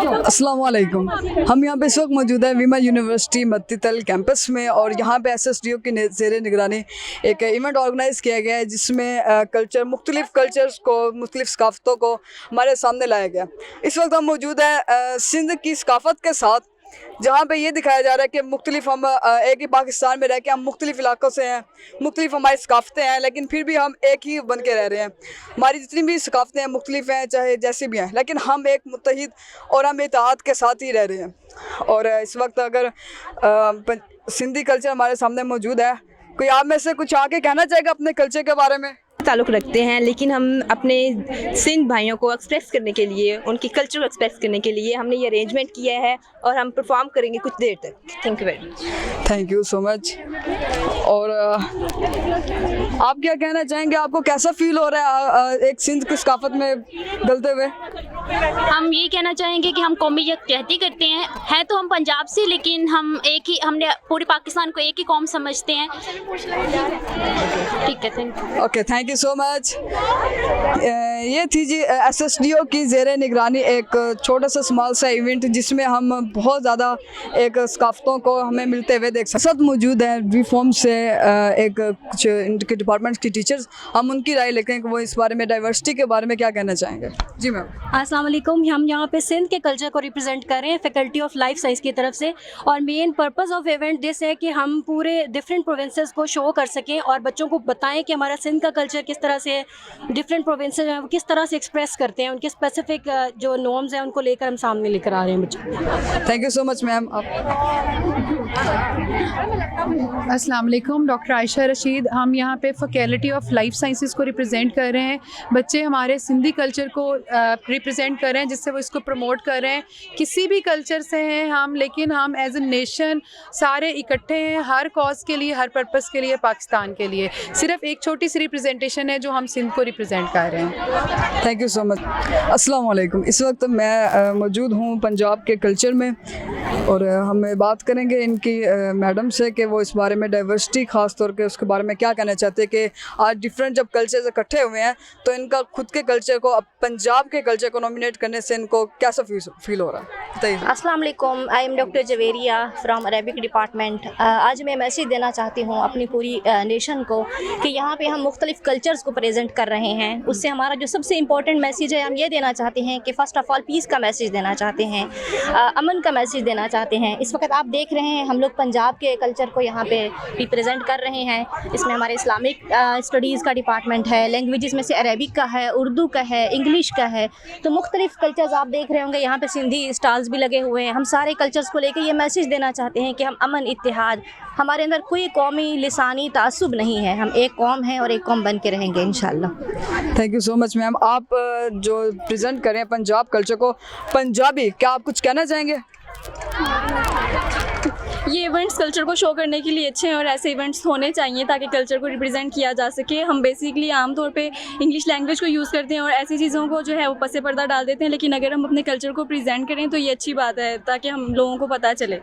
अस्सलाम वालेकुम। हम यहाँ पे इस वक्त मौजूद है विमा यूनिवर्सिटी मत्तीतल कैंपस में और यहाँ पे एसएसडीओ की ज़ेर निगरानी एक इवेंट ऑर्गेनाइज़ किया गया है जिसमें मुख्तलिफ़ कल्चर्स को, मुख्तलिफ़ सकाफ़तों को हमारे सामने लाया गया। इस वक्त हम मौजूद है सिंध की सकाफ़त के साथ, जहाँ पे ये दिखाया जा रहा है कि मुख्तलिफ हम एक ही पाकिस्तान में रह के हम मुख्तलिफ इलाकों से हैं, मुख्तलिफ हमारी सकाफ़तें हैं, लेकिन फिर भी हम एक ही बन के रह रहे हैं। हमारी जितनी भी सकाफ़तें हैं मुख्तलिफ हैं, चाहे जैसी भी हैं, लेकिन हम एक मुत्तहिद और हम इत्तेहाद के साथ ही रह रहे हैं। और इस वक्त अगर सिंधी कल्चर हमारे सामने मौजूद है, कोई आप में से कुछ आके कहना चाहेगा अपने कल्चर के बारे में? ताल्लुक़ रखते हैं, लेकिन हम अपने सिंध भाइयों को एक्सप्रेस करने के लिए, उनकी कल्चर को एक्सप्रेस करने के लिए हमने ये अरेंजमेंट किया है और हम परफॉर्म करेंगे कुछ देर तक। Thank you very much. Thank you so much. और आप क्या कहना चाहेंगे, आपको कैसा फील हो रहा है एक सिंध की सकाफत में गलते हुए? हम ये कहना चाहेंगे कि हम कौमी यकजहती करते हैं तो हम पंजाब से, लेकिन हम एक ही, हमने पूरे पाकिस्तान को एक ही कौम समझते हैं। ठीक है, thank you. Okay, thank you so much. ये थी जी एसएसडीओ की ज़ेर निगरानी एक छोटा सा स्मॉल सा इवेंट जिसमें हम बहुत ज़्यादा एक सकाफ़तों को हमें मिलते हुए देख सकते। साथ मौजूद है रिफॉर्म से एक कुछ इनके डिपार्टमेंट्स की टीचर्स, हम उनकी राय लेते हैं कि वो इस बारे में, डाइवर्सिटी के बारे में क्या कहना चाहेंगे। जी मैम। अस्सलाम वालेकुम। हम यहाँ पे सिंध के कल्चर को रिप्रेजेंट कर रहे हैं फैकल्टी ऑफ लाइफ साइंस की तरफ से, और main purpose of event this है कि हम पूरे डिफरेंट प्रोविंसेस को शो कर सकें और बच्चों को बताएं कि हमारा सिंध का कल्चर किस तरह से डिफरेंट प्रोविंसेस हैं, किस तरह से एक्सप्रेस करते हैं, उनके स्पेसिफिक जो नॉर्म्स हैं उनको लेकर हम सामने लेकर आ रहे हैं बच्चों। Thank you so much ma'am. अस्सलाम वालेकुम, डॉक्टर आयशा रशीद। हम यहाँ पे फैकल्टी ऑफ लाइफ साइंसेस को रिप्रेजेंट कर रहे हैं। बच्चे हमारे सिंधी कल्चर को रिप्रेजेंट कर रहे हैं, जिससे वो इसको प्रमोट कर रहे हैं। किसी भी कल्चर से हैं हम, लेकिन हम एज ए नेशन सारे इकट्ठे हैं हर कॉज के लिए, हर पर्पस के लिए, पाकिस्तान के लिए। सिर्फ एक छोटी सी रिप्रेजेंटेशन है जो हम सिंध को रिप्रेजेंट कर रहे हैं। Thank you so much. अस्सलाम वालेकुम। इस वक्त मैं मौजूद हूँ पंजाब के कल्चर में और हम बात करेंगे इनकी मैडम से कि वो इस बारे में डाइवर्सिटी ख़ास तौर पे उसके बारे में क्या कहना चाहते हैं कि आज डिफरेंट जब कल्चर इकट्ठे हुए हैं तो इनका खुद के कल्चर को, अब पंजाब के कल्चर को नॉमिनेट करने से इनको कैसा फील हो रहा है, बताइए। अस्सलाम वालेकुम, I am doctor Javeria from Arabic department. आज मैं मैसेज देना चाहती हूँ अपनी पूरी नेशन को कि यहाँ पे हम मुख्तलिफ कल्चर्स को प्रेजेंट कर रहे हैं। उससे हमारा जो सबसे इम्पोर्टेंट मैसेज है, हम ये देना चाहते हैं कि फ़र्स्ट ऑफ़ ऑल पीस का मैसेज देना चाहते हैं, अमन का मैसेज देना चाहते हैं। इस वक्त आप देख रहे हैं हम लोग पंजाब के कल्चर को यहाँ पे रिप्रेजेंट कर रहे हैं। इसमें हमारे इस्लामिक स्टडीज़ का डिपार्टमेंट है, लैंग्वेजेस में से अरेबिक का है, उर्दू का है, इंग्लिश का है, तो मुख्तलिफ कल्चर्स आप देख रहे होंगे। यहाँ पे सिंधी स्टॉल्स भी लगे हुए हैं। हम सारे कल्चर्स को लेकर ये मैसेज देना चाहते हैं कि हम अमन, इत्तेहाद, हमारे अंदर कोई कौमी लिसानी तासुब नहीं है, हम एक कौम हैं और एक कौम बन के रहेंगे इंशाल्लाह। Thank you so much ma'am. आप जो प्रेजेंट करें पंजाब कल्चर को, पंजाबी, क्या आप कुछ कहना चाहेंगे? ये इवेंट्स कल्चर को शो करने के लिए अच्छे हैं और ऐसे इवेंट्स होने चाहिए ताकि कल्चर को रिप्रेजेंट किया जा सके। हम बेसिकली आमतौर पे इंग्लिश लैंग्वेज को यूज़ करते हैं और ऐसी चीज़ों को जो है वो पसे पर्दा डाल देते हैं, लेकिन अगर हम अपने कल्चर को प्रेजेंट करें तो ये अच्छी बात है ताकि हम लोगों को पता चले।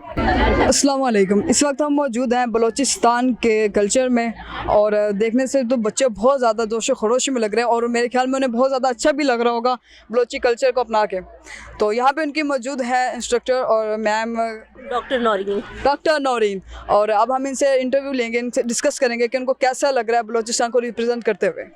अस्सलाम वालेकुम। इस वक्त हम मौजूद हैं बलूचिस्तान के कल्चर में और देखने से तो बच्चे बहुत ज़्यादा जोश खरोश में लग रहे हैं और मेरे ख्याल में उन्हें बहुत ज़्यादा अच्छा भी लग रहा होगा बलोची कल्चर को अपना के। तो यहाँ पे उनकी मौजूद है इंस्ट्रक्टर और मैम डॉक्टर नौरीन, और अब हम इनसे इंटरव्यू लेंगे, इनसे डिस्कस करेंगे कि उनको कैसा लग रहा है बलूचिस्तान को रिप्रेजेंट करते हुए।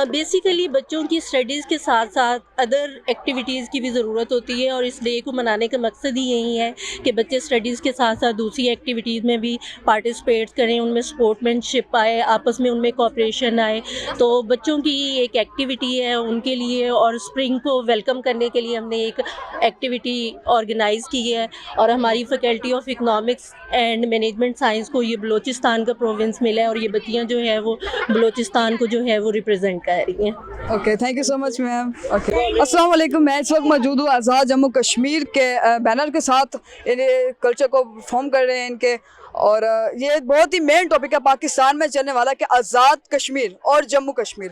बेसिकली बच्चों की स्टडीज़ के साथ साथ अदर एक्टिविटीज़ की भी ज़रूरत होती है और इस डे को मनाने का मकसद ही यही है कि बच्चे स्टडीज़ के साथ साथ दूसरी एक्टिविटीज़ में भी पार्टिसिपेट करें, उनमें स्पोर्ट्समैनशिप आए, आपस में उनमें कोऑपरेशन आए। तो बच्चों की एक एक्टिविटी है उनके लिए, और स्प्रिंग को वेलकम करने के लिए हमने एक एक्टिविटी ऑर्गेनाइज़ की है और हमारी faculty of economics and management science को ये बलूचिस्तान का प्रोविंस मिला है और ये बच्चियाँ जो है वो बलूचिस्तान को जो है वो रिप्रेजेंट कर रही हैं। Okay, thank you so much ma'am. Okay, अस्सलाम वालेकुम। मैं इस वक्त मौजूद हूँ आज़ाद जम्मू कश्मीर के बैनर के साथ, ये कल्चर को परफॉर्म कर रहे हैं इनके, और ये बहुत ही मेन टॉपिक है पाकिस्तान में चलने वाला कि आज़ाद कश्मीर और जम्मू कश्मीर।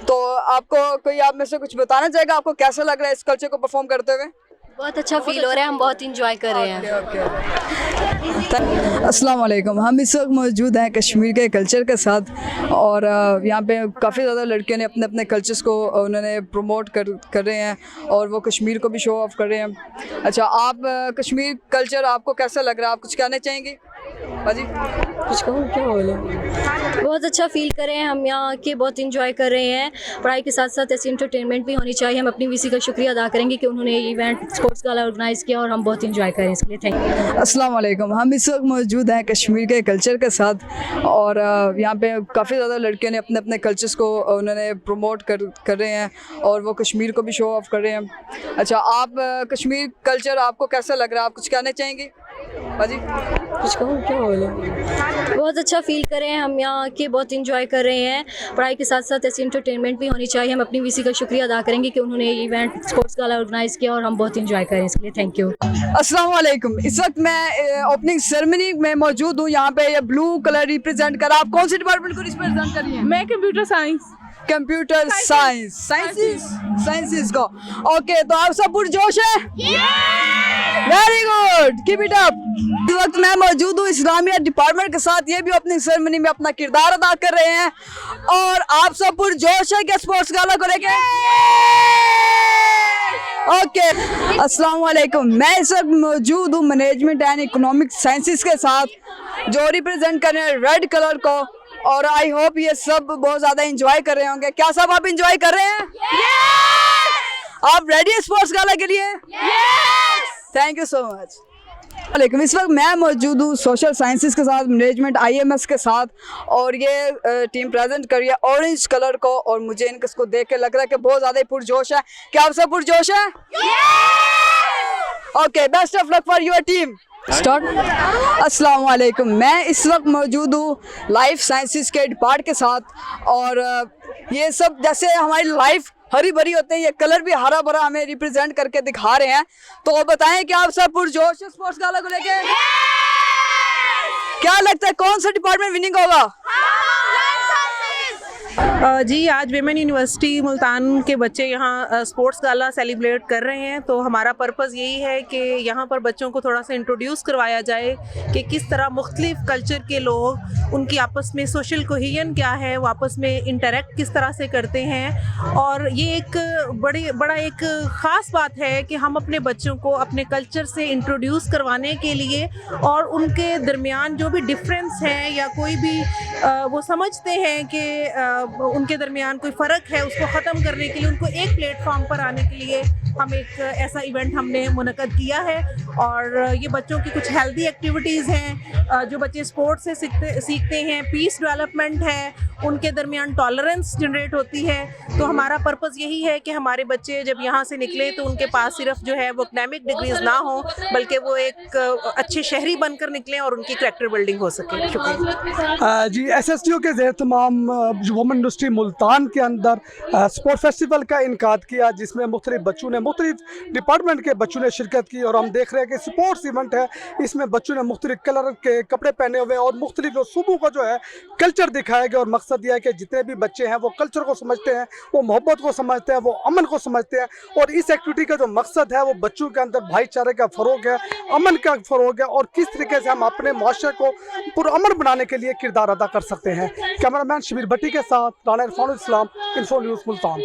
तो आपको कोई आप में से कुछ बताना चाहेगा, आपको कैसा लग रहा है इस कल्चर को परफॉर्म करते हुए? बहुत अच्छा फील हो रहा है, हम बहुत इंजॉय कर रहे हैं। अस्सलाम वालेकुम। हम इस वक्त मौजूद हैं कश्मीर के कल्चर के साथ और यहाँ पे काफ़ी ज़्यादा लड़कियों ने अपने अपने कल्चर्स को उन्होंने प्रमोट कर रहे हैं और वो कश्मीर को भी शो ऑफ कर रहे हैं। अच्छा, आप कश्मीर कल्चर आपको कैसा लग रहा है, आप कुछ कहना चाहेंगे? हाजी कुछ कहूँ, क्या बोले? बहुत अच्छा फील कर रहे हैं, हम यहाँ के बहुत इंजॉय कर रहे हैं। पढ़ाई के साथ साथ ऐसी इंटरटेनमेंट भी होनी चाहिए। हम अपनी वीसी का शुक्रिया अदा करेंगे कि उन्होंने ये इवेंट स्पोर्ट्स गाला ऑर्गेनाइज़ किया और हम बहुत इंजॉय करें इसके लिए। Thank you. अस्सलाम वालेकुम। हम इस वक्त मौजूद हैं कश्मीर के कल्चर के साथ और यहाँ पे काफ़ी ज़्यादा लड़कियों ने अपने अपने कल्चर्स को उन्होंने प्रमोट कर रहे हैं और वो कश्मीर को भी शो ऑफ कर रहे हैं। अच्छा, आप कश्मीर कल्चर आपको कैसा लग रहा है, आप कुछ कहना चाहेंगे? हाजी कुछ कहूँ, क्या बोले? बहुत अच्छा फील कर रहे हैं, हम यहाँ के बहुत इंजॉय कर रहे हैं। पढ़ाई के साथ साथ ऐसी इंटरटेनमेंट भी होनी चाहिए। हम अपनी वीसी का शुक्रिया अदा करेंगे कि उन्होंने ये इवेंट स्पोर्ट्स गाला ऑर्गेनाइज़ किया और हम बहुत इंजॉय करें इसके लिए। Thank you. अस्सलाम वालेकुम। इस वक्त मैं ओपनिंग सेरेमनी में मौजूद हूँ। यहाँ पे ये ब्लू कलर रिप्रेजेंट कर, आप कौन से डिपार्टमेंट को रिप्रेजेंट कर रही हैं? मैं कंप्यूटर साइंस। कंप्यूटर साइंसेस को। ओके, तो आप सब पुरजोश है? Very good, keep it up. इस वक्त मैं मौजूद हूँ इस्लामिया डिपार्टमेंट के साथ, ये भी अपनी सेरेमनी में अपना किरदार अदा कर रहे हैं और आप सब पुरजोश है क्या स्पोर्ट्स गाला को लेके? ओके, अस्सलाम वालेकुम। मैं इस वक्त मौजूद हूँ मैनेजमेंट एंड इकोनॉमिक साइंसेस के साथ जो रिप्रेजेंट कर रहे हैं रेड कलर को और आई होप ये सब बहुत ज़्यादा इंजॉय कर रहे होंगे। क्या सब आप इंजॉय कर रहे हैं? आप रेडी है स्पोर्ट्स गाला के लिए? Thank you so much. वालेकुम। इस वक्त मैं मौजूद हूँ सोशल साइंसेस के साथ, मैनेजमेंट IMS के साथ और ये टीम प्रेजेंट कर रही है ऑरेंज कलर को और मुझे इनको देख के लग रहा है कि बहुत ज़्यादा ही पुरजोश है। क्या आप सब पुरजोश हैं? Okay, best of luck for your team. Start. अस्सलाम वालेकुम। मैं इस वक्त मौजूद हूँ लाइफ साइंसेस के डिपार्ट के साथ और ये सब जैसे हमारी लाइफ हरी भरी होते हैं, ये कलर भी हरा भरा हमें रिप्रेजेंट करके दिखा रहे हैं। तो बताएं कि आप सब पुरजोश है स्पोर्ट्स गाला को लेके? क्या लगता है कौन सा डिपार्टमेंट विनिंग होगा? जी, आज विमेन यूनिवर्सिटी मुल्तान के बच्चे यहाँ स्पोर्ट्स गाला सेलिब्रेट कर रहे हैं। तो हमारा पर्पज़ यही है कि यहाँ पर बच्चों को थोड़ा सा इंट्रोड्यूस करवाया जाए कि किस तरह मुख्तलिफ कल्चर के लोग उनकी आपस में सोशल कोहेजन क्या है, वो आपस में इंटरेक्ट किस तरह से करते हैं। और ये एक बड़ा एक ख़ास बात है कि हम अपने बच्चों को अपने कल्चर से इंट्रोड्यूस करवाने के लिए और उनके दरमियान जो भी डिफरेंस है या कोई भी वो समझते हैं कि उनके दरमियान कोई फ़र्क है, उसको ख़त्म करने के लिए, उनको एक प्लेटफॉर्म पर आने के लिए हम एक ऐसा इवेंट हमने मुनक़द किया है। और ये बच्चों की कुछ हेल्दी एक्टिविटीज़ हैं जो बच्चे स्पोर्ट्स से सीखते हैं, पीस डेवलपमेंट है, उनके दरमियान टॉलरेंस जनरेट होती है। तो हमारा पर्पज़ यही है कि हमारे बच्चे जब यहाँ से निकले तो उनके पास सिर्फ जो है वो एकेडमिक डिग्रीज़ ना हो बल्कि वो एक अच्छे शहरी बनकर निकलें और उनकी करैक्टर बिल्डिंग हो सके। शुक्रिया। जी, SSTO के ज़ेर तमाम वुमेन इंडस्ट्री मुल्तान के अंदर स्पोर्ट फेस्टिवल का इनकाद किया जिसमें मुख्तलिफ बच्चों ने, मुख्तलिफ डिपार्टमेंट के बच्चों ने शिरकत की। और हम देख रहे हैं कि स्पोर्ट्स इवेंट है, इसमें बच्चों ने मुख्तलिफ कलर के कपड़े पहने हुए और मुख्तलिफ सूबों का जो है कल्चर दिखाया गया। और मकसद यह है कि जितने भी बच्चे हैं वो कल्चर को समझते हैं, वो मोहब्बत को समझते हैं, वो अमन को समझते हैं। और इस एक्टिविटी का जो मकसद है वो बच्चों के अंदर भाईचारे का फ़रोग है, अमन का फ़रोग है और किस तरीके से हम अपने माशरे को पुरअमन बनाने के लिए किरदार अदा कर सकते हैं। कैमरामैन शबीर भट्टी के साथ राना इरफानुल इस्लाम, इन्फो न्यूज़ मुल्तान।